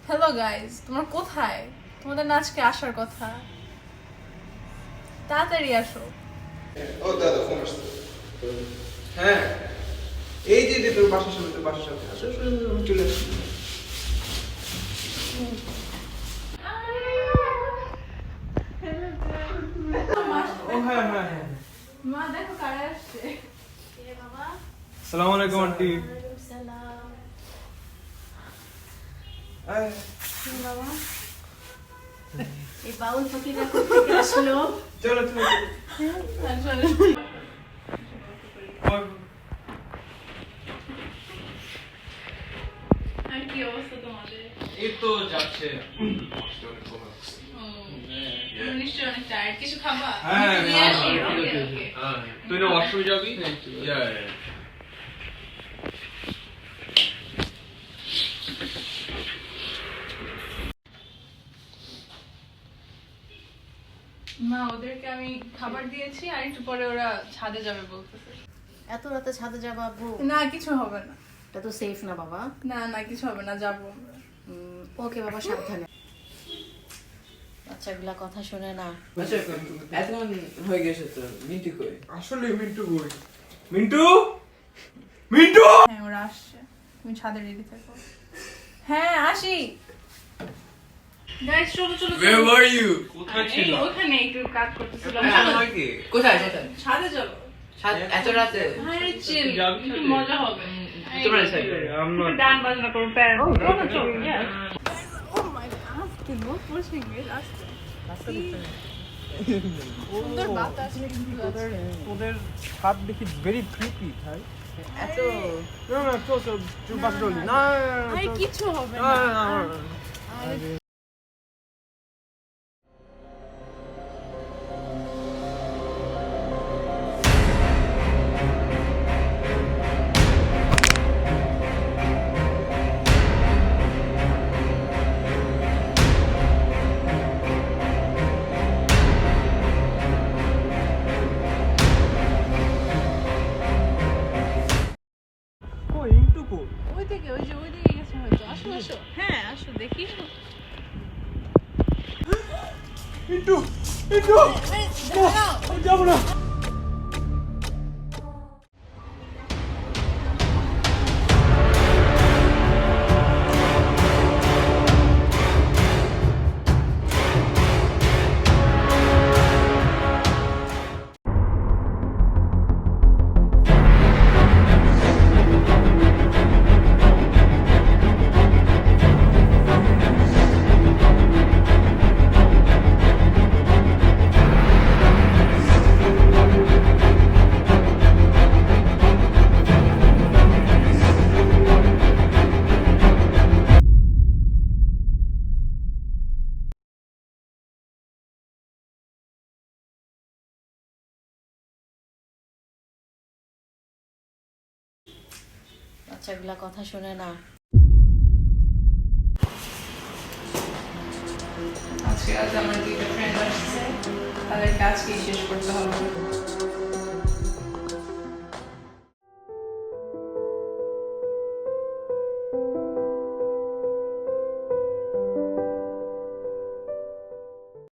Hello guys, তোমরা কোথায়? তোমাদের না আজকে আসার কথা, তাড়াতাড়ি আসো। ও দাদা ফোন আসছে। হ্যাঁ এই যে তোর বাসার সামনে আসো চলে আসছি। ও হ্যাঁ হ্যাঁ হ্যাঁ মা দেখো কারা আসছে। আসসালামু আলাইকুম আন্টি। বাবা এই বাউল ফকিরা কোথেকে আসলো? চলো চলো আর কি অবস্থা তোমাদের? এই তো যাচ্ছে। তুমি নিশ্চয়ই অনেক টায়ার্ড, কিছু খাবা? হ্যাঁ, নিয়ে আসি। হ্যাঁ, ওকে, okay, ওকে। তুই না ওয়াশরুমে যাবি? ইয়া মা ওদেরকে আমি খাবার দিয়েছি, আর একটু পরে ওরা ছাদে যাবে বলতেছে। এত রাতে ছাদে যাবো আব্বু? না কিছু হবে না। এটা তো সেফ না বাবা। না না কিছু হবে না, যাবো আমরা। ওকে বাবা, সাবধানে। বাচ্চাগুলা কথা শুনে না। আচ্ছা এখন হয়ে গেছে তো মিন্টু কই? আসলে মিন্টু কই? মিন্টু মিন্টু হ্যাঁ ওরা আসছে, তুমি ছাদে রেডি থাকো। হ্যাঁ আসি। গাইস চলো চলো Where were you? কোথায় এই ছিল? ওখানে একটু কাজ করতেছিলাম। কোথায় কোথায়? ছাদে চলো। এত রাতে? আরে চিল, যাবি একটু সাথে? মজা হবে। তোমার সাথে? একটু গান বাজনা করো, প্যারা চলো চলো। ও মাই গড, আস্তে নো পুশিং ইট, আস্তে। সুন্দর বাতাস কিন্তু আছে। ওদের হাত দেখি ভেরি ক্রিপি ভাই। এত না না চল চল চল বাস চলি না আরে কিছু হবে না না। না আরে কই ইন্টু কই? ওই দিকে, ওই যে ওই দিকে গেছে হয়তো। আসো আসো, হ্যাঁ আসো দেখি। ইন্টু ইন্টু আমি যাব না। বাচ্চাগুলা কথা শুনে না। আজকে রাতে আমার দুইটা ফ্রেন্ড আসছে, তাদেরকে আজকেই শেষ করতে হবে।